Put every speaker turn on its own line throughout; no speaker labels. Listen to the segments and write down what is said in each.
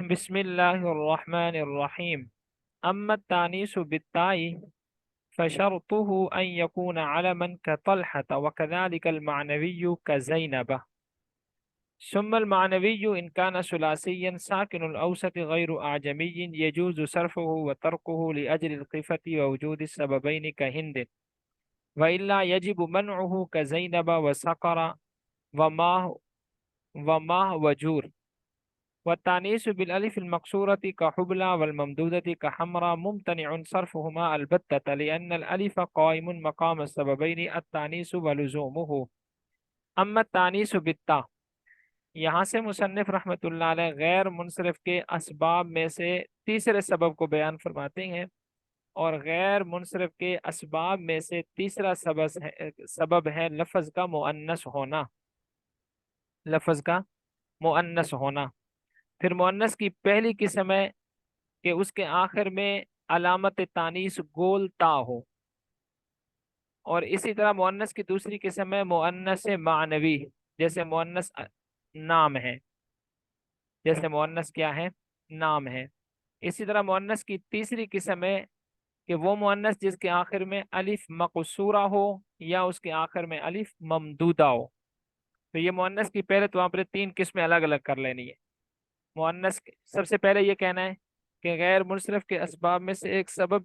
بسم الله الرحمن الرحيم. أما التانيث بالتاء فشرطه أن يكون علما كطلحة، وكذلك المعنوي كزينب. ثم المعنوي إن كان ثلاثيا ساكن الأوسط غير أعجمي يجوز صرفه وتركه لأجل الخفة ووجود السببين كهند، وإلا يجب منعه كزينب وسقر وما وجور. والتانيث بالألف المكسورة كحبلى والممدودة كحمرى ممتنع صرفهما البتة، لأن الألف قائم مقام السببين التانيث ولزومه. أما التانيث بالتاء، یہاں سے مصنف رحمۃ اللہ علیہ غیر منصرف کے اسباب میں سے تیسرے سبب کو بیان فرماتے ہیں، اور غیر منصرف کے اسباب میں سے تیسرا سبب ہے لفظ کا مؤنث ہونا، لفظ کا مؤنث ہونا۔ پھر مؤنث کی پہلی قسم ہے کہ اس کے آخر میں علامت تانیث گول تا ہو، اور اسی طرح مؤنث کی دوسری قسم ہے مؤنث معنوی، جیسے مؤنث نام ہے، جیسے مؤنث کیا ہے؟ نام ہے۔ اسی طرح مؤنث کی تیسری قسم ہے کہ وہ مؤنث جس کے آخر میں الف مقصورہ ہو یا اس کے آخر میں الف ممدودہ ہو۔ تو یہ مؤنث کی پہلے تو آپ نے تین قسمیں الگ الگ کر لینی ہے۔ مؤنث سب سے پہلے یہ کہنا ہے کہ غیر منصرف کے اسباب میں سے ایک سبب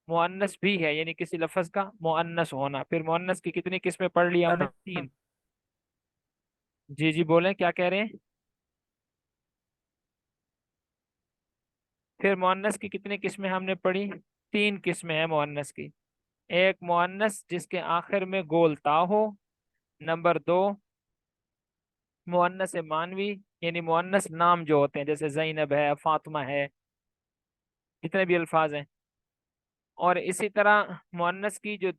مؤنث بھی ہے، یعنی کسی لفظ کا مؤنث ہونا۔ پھر مؤنث کی کتنی قسمیں پڑھ لی ہم نے؟ تین۔ جی جی بولیں، کیا کہہ رہے ہیں؟ پھر مؤنث کی کتنی قسمیں ہم نے پڑھی؟ تین قسمیں ہیں مؤنث کی۔ ایک مؤنث جس کے آخر میں گول تا ہو، نمبر دو مؤنث مانوی، یعنی مؤنث نام جو ہوتے ہیں جیسے زینب ہے، فاطمہ ہے، جتنے بھی الفاظ ہیں۔ اور اسی طرح مؤنث کی جو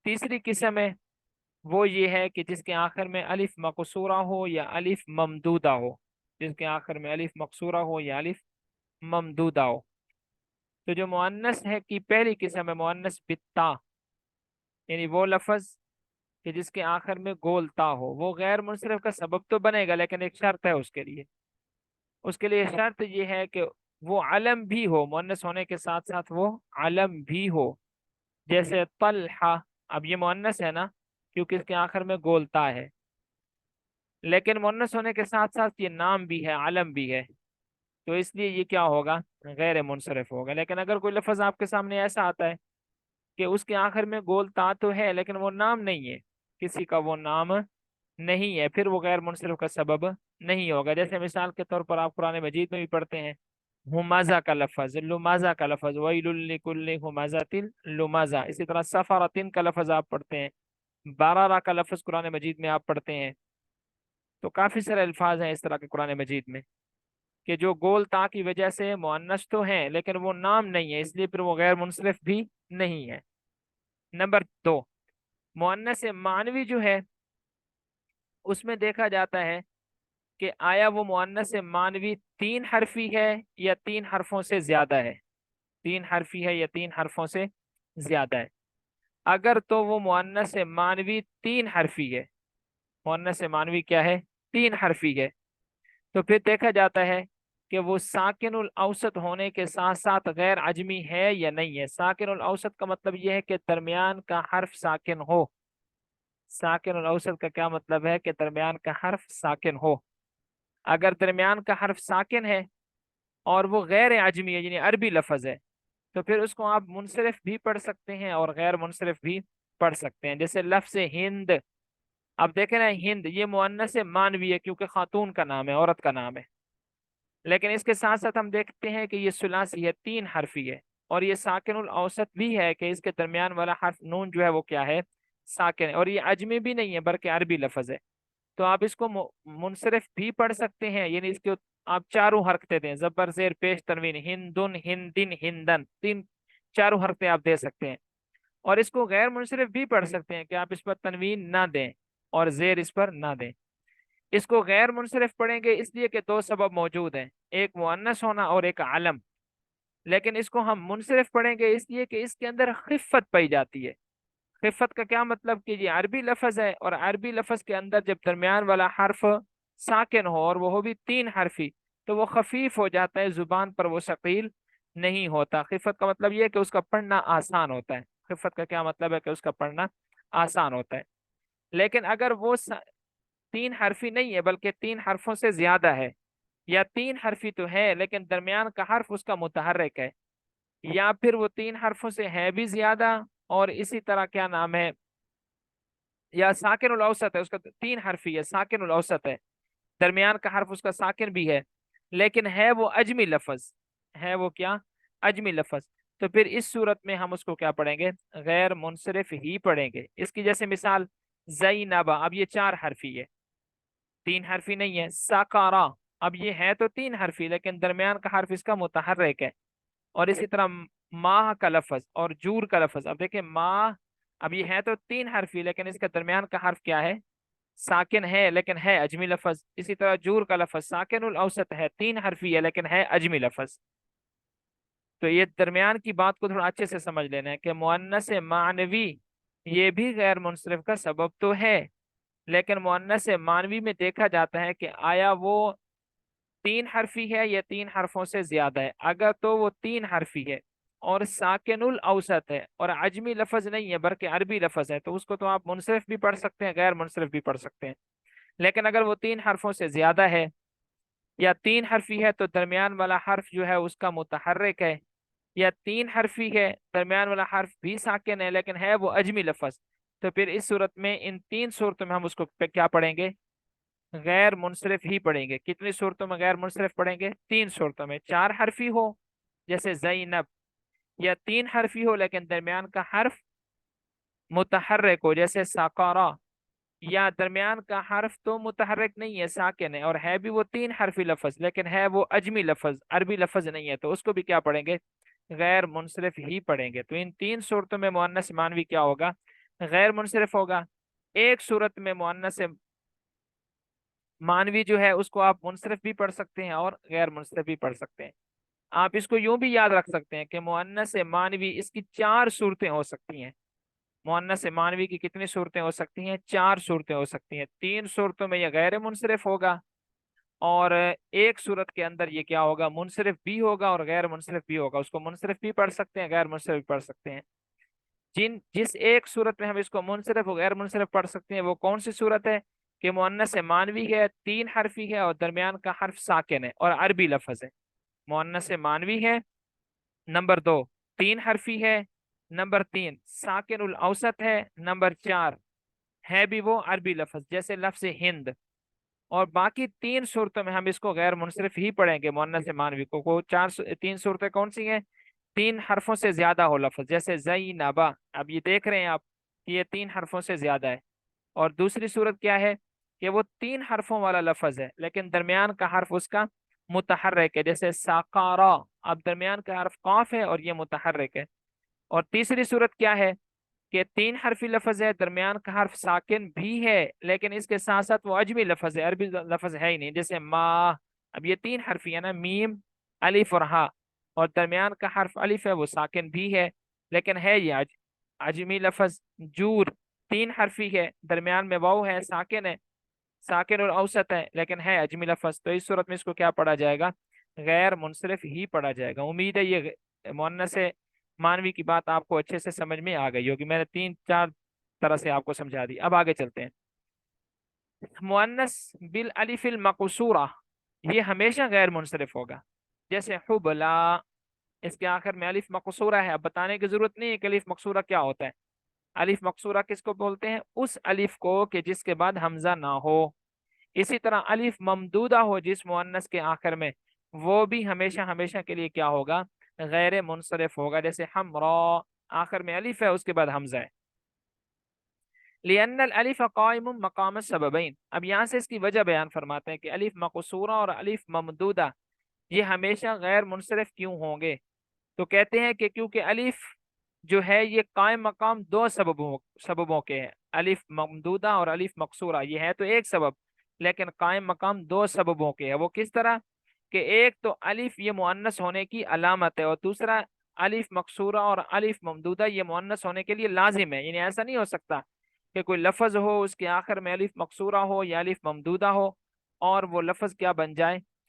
تیسری قسم ہے وہ یہ ہے کہ جس کے آخر میں الف مقصورہ ہو یا الف ممدودہ ہو، جس کے آخر میں الف مقصورہ ہو یا الف ممدودہ ہو۔ تو جو مؤنث ہے کی پہلی قسم ہے مؤنث بالتا، یعنی وہ لفظ کہ جس کے آخر میں گول تا ہو، وہ غیر منصرف کا سبب تو بنے گا، لیکن ایک شرط ہے اس کے لیے۔ اس کے لیے شرط یہ ہے کہ وہ علم بھی ہو، مؤنث ہونے کے ساتھ ساتھ وہ علم بھی ہو، جیسے طلحہ۔ اب یہ مؤنث ہے نا، کیونکہ اس کے آخر میں گول تا ہے، لیکن مؤنث ہونے کے ساتھ ساتھ یہ نام بھی ہے، علم بھی ہے، تو اس لیے یہ کیا ہوگا؟ غیر منصرف ہوگا۔ لیکن اگر کوئی لفظ آپ کے سامنے ایسا آتا ہے کہ اس کے آخر میں گول تا تو ہے لیکن وہ نام نہیں ہے، کسی کا وہ نام نہیں ہے، پھر وہ غیر منصرف کا سبب نہیں ہوگا۔ جیسے مثال کے طور پر آپ قرآن مجید میں بھی پڑھتے ہیں ہمازہ کا لفظ، لمازہ کا لفظ، ویل لکل ہمازۃ لمازہ۔ اسی طرح سفرۃ کا لفظ آپ پڑھتے ہیں، بارارہ کا لفظ قرآن مجید میں آپ پڑھتے ہیں۔ تو کافی سارے الفاظ ہیں اس طرح کے قرآن مجید میں کہ جو گول تا کی وجہ سے مؤنث تو ہیں لیکن وہ نام نہیں ہے، اس لیے پھر وہ غیر منصرف بھی نہیں ہے۔ نمبر دو، مؤنث معنوی جو ہے اس میں دیکھا جاتا ہے کہ آیا وہ مؤنث معنوی تین حرفی ہے یا تین حرفوں سے زیادہ ہے، تین حرفی ہے یا تین حرفوں سے زیادہ ہے۔ اگر تو وہ مؤنث معنوی تین حرفی ہے، مؤنث معنوی کیا ہے؟ تین حرفی ہے، تو پھر دیکھا جاتا ہے کہ وہ ساکن الاوسط ہونے کے ساتھ ساتھ غیر عجمی ہے یا نہیں ہے۔ ساکن الاوسط کا مطلب یہ ہے کہ درمیان کا حرف ساکن ہو۔ ساکن الاوسط کا کیا مطلب ہے؟ کہ درمیان کا حرف ساکن ہو۔ اگر درمیان کا حرف ساکن ہے اور وہ غیر عجمی ہے، یعنی عربی لفظ ہے، تو پھر اس کو آپ منصرف بھی پڑھ سکتے ہیں اور غیر منصرف بھی پڑھ سکتے ہیں۔ جیسے لفظ ہند، اب دیکھیں نا، ہند یہ مؤنث مانوی ہے کیونکہ خاتون کا نام ہے، عورت کا نام ہے، لیکن اس کے ساتھ ساتھ ہم دیکھتے ہیں کہ یہ ثلاثی ہے، تین حرفی ہے، اور یہ ساکن الاوسط بھی ہے کہ اس کے درمیان والا حرف نون جو ہے وہ کیا ہے؟ ساکن ہے، اور یہ عجمی بھی نہیں ہے بلکہ عربی لفظ ہے۔ تو آپ اس کو منصرف بھی پڑھ سکتے ہیں، یعنی اس کے آپ چاروں حرکتیں دیں، زبر زیر پیش تنوین، ہندن ہندن ہندن، تین چاروں حرکتیں آپ دے سکتے ہیں۔ اور اس کو غیر منصرف بھی پڑھ سکتے ہیں کہ آپ اس پر تنوین نہ دیں اور زیر اس پر نہ دیں۔ اس کو غیر منصرف پڑھیں گے اس لیے کہ دو سبب موجود ہیں، ایک مؤنث ہونا اور ایک علم، لیکن اس کو ہم منصرف پڑھیں گے اس لیے کہ اس کے اندر خفت پائی جاتی ہے۔ خفت کا کیا مطلب؟ کہ یہ عربی لفظ ہے، اور عربی لفظ کے اندر جب درمیان والا حرف ساکن ہو اور وہ بھی تین حرفی، تو وہ خفیف ہو جاتا ہے، زبان پر وہ ثقیل نہیں ہوتا۔ خفت کا مطلب یہ ہے کہ اس کا پڑھنا آسان ہوتا ہے، خفت کا کیا مطلب ہے کہ اس کا پڑھنا آسان ہوتا ہے۔ لیکن اگر وہ تین حرفی نہیں ہے بلکہ تین حرفوں سے زیادہ ہے، یا تین حرفی تو ہے لیکن درمیان کا حرف اس کا متحرک ہے، یا پھر وہ تین حرفوں سے ہے بھی زیادہ، اور اسی طرح کیا نام ہے، یا ساکن الاوسط ہے، اس کا تین حرفی ہے، ساکن الاوسط ہے، درمیان کا حرف اس کا ساکن بھی ہے، لیکن ہے وہ اجمی لفظ، ہے وہ کیا، اجمی لفظ، تو پھر اس صورت میں ہم اس کو کیا پڑھیں گے، غیر منصرف ہی پڑھیں گے۔ اس کی جیسے مثال زینبا، اب یہ چار حرفی ہے، تین حرفی نہیں ہے۔ ساکارا، اب یہ ہے تو تین حرفی لیکن درمیان کا حرف اس کا متحرک ہے۔ اور اسی طرح ماہ کا لفظ اور جور کا لفظ، اب دیکھیں ماہ، اب یہ ہے تو تین حرفی لیکن اس کا درمیان کا حرف کیا ہے، ساکن ہے لیکن ہے اجمی لفظ۔ اسی طرح جور کا لفظ ساکن الاوسط ہے، تین حرفی ہے لیکن ہے اجمی لفظ۔ تو یہ درمیان کی بات کو تھوڑا اچھے سے سمجھ لینا ہے کہ مؤنث معنوی یہ بھی غیر منصرف کا سبب تو ہے، لیکن مؤنث معنوی میں دیکھا جاتا ہے کہ آیا وہ تین حرفی ہے یا تین حرفوں سے زیادہ ہے۔ اگر تو وہ تین حرفی ہے اور ساکن الاوسط ہے اور عجمی لفظ نہیں ہے بلکہ عربی لفظ ہے، تو اس کو تو آپ منصرف بھی پڑھ سکتے ہیں، غیر منصرف بھی پڑھ سکتے ہیں۔ لیکن اگر وہ تین حرفوں سے زیادہ ہے یا تین حرفی ہے تو درمیان والا حرف جو ہے اس کا متحرک ہے، یا تین حرفی ہے درمیان والا حرف بھی ساکن ہے لیکن ہے وہ اجمی لفظ، تو پھر اس صورت میں ان تین صورتوں میں ہم اس کو کیا پڑھیں گے، غیر منصرف ہی پڑھیں گے۔ کتنی صورتوں میں غیر منصرف پڑھیں گے، تین صورتوں میں۔ چار حرفی ہو جیسے زینب، یا تین حرفی ہو لیکن درمیان کا حرف متحرک ہو جیسے ساکارا، یا درمیان کا حرف تو متحرک نہیں ہے، ساکن ہے، اور ہے بھی وہ تین حرفی لفظ لیکن ہے وہ اجمی لفظ، عربی لفظ نہیں ہے، تو اس کو بھی کیا پڑھیں گے، غیر منصرف ہی پڑھیں گے۔ تو ان تین صورتوں میں مؤنث معنوی کیا ہوگا، غیر منصرف ہوگا۔ ایک صورت میں مؤنث معنوی جو ہے اس کو آپ منصرف بھی پڑھ سکتے ہیں اور غیر منصرف بھی پڑھ سکتے ہیں۔ آپ اس کو یوں بھی یاد رکھ سکتے ہیں کہ مؤنث معنوی اس کی چار صورتیں ہو سکتی ہیں۔ مؤنث معنوی کی کتنی صورتیں ہو سکتی ہیں، چار صورتیں ہو سکتی ہیں۔ تین صورتوں میں یہ غیر منصرف ہوگا، اور ایک صورت کے اندر یہ کیا ہوگا، منصرف بھی ہوگا اور غیر منصرف بھی ہوگا۔ اس کو منصرف بھی پڑھ سکتے ہیں، غیر منصرف بھی پڑھ سکتے ہیں۔ جس ایک صورت میں ہم اس کو منصرف اور غیر منصرف پڑھ سکتے ہیں وہ کون سی صورت ہے، کہ مؤنث معنوی ہے، تین حرفی ہے اور درمیان کا حرف ساکن ہے اور عربی لفظ ہے۔ مؤنث معنوی ہے، نمبر دو تین حرفی ہے، نمبر تین ساکن الاوسط ہے، نمبر چار ہے بھی وہ عربی لفظ جیسے لفظ ہند۔ اور باقی تین صورتوں میں ہم اس کو غیر منصرف ہی پڑھیں گے مؤنث معنوی کو تین صورتیں کون سی ہیں، تین حرفوں سے زیادہ ہو لفظ جیسے زینبا، اب یہ دیکھ رہے ہیں آپ کہ یہ تین حرفوں سے زیادہ ہے۔ اور دوسری صورت کیا ہے کہ وہ تین حرفوں والا لفظ ہے لیکن درمیان کا حرف اس کا متحرک ہے جیسے ساکارا، اب درمیان کا حرف قاف ہے اور یہ متحرک ہے۔ اور تیسری صورت کیا ہے کہ تین حرفی لفظ ہے، درمیان کا حرف ساکن بھی ہے لیکن اس کے ساتھ ساتھ وہ اجمی لفظ ہے، عربی لفظ ہے ہی نہیں، جیسے ما، اب یہ تین حرفی ہے نا، میم الف اور ہا، اور درمیان کا حرف الف ہے وہ ساکن بھی ہے لیکن ہے یہ اجمی لفظ۔ جور تین حرفی ہے، درمیان میں واو ہے، ساکن ہے، ساکن اور اوسط ہے لیکن ہے اجمی لفظ، تو اس صورت میں اس کو کیا پڑھا جائے گا، غیر منصرف ہی پڑھا جائے گا۔ امید ہے یہ مؤنث معنوی کی بات آپ کو اچھے سے سمجھ میں آ گئی ہوگی، میں نے تین چار طرح سے آپ کو سمجھا دی۔ اب آگے چلتے ہیں۔ مؤنث بالالف المقصورہ یہ ہمیشہ غیر منصرف ہوگا، جیسے حبلا، اس کے آخر میں الف مقصورہ ہے، اب بتانے کی ضرورت نہیں ہے کہ الف مقصورہ کیا ہوتا ہے۔ الف مقصورہ کس کو بولتے ہیں، اس الف کو کہ جس کے بعد حمزہ نہ ہو۔ اسی طرح الف ممدودہ ہو جس مؤنث کے آخر میں، وہ بھی ہمیشہ ہمیشہ کے لیے کیا ہوگا، غیر منصرف ہوگا، جیسے حمرا آخر میں الف ہے اس کے بعد حمزہ ہے۔ لأن الالف قائم مقام السببین، اب یہاں سے اس کی وجہ بیان فرماتے ہیں کہ الف مقصورہ اور الف ممدودہ یہ ہمیشہ غیر منصرف کیوں ہوں گے، تو کہتے ہیں کہ کیونکہ الف جو ہے یہ قائم مقام دو سببوں کے ہیں، الف ممدودہ اور الف مقصورہ یہ ہے تو ایک سبب لیکن قائم مقام دو سببوں کے ہے۔ وہ کس طرح کہ ایک تو الف یہ مؤنث ہونے کی علامت ہے، اور دوسرا الف مقصورہ اور الف ممدودہ یہ مؤنث ہونے کے لیے لازم ہے، یعنی ایسا نہیں ہو سکتا کہ کوئی لفظ ہو اس کے آخر میں الف مقصورہ ہو یا الف ممدودہ ہو اور وہ لفظ کیا بن جائے،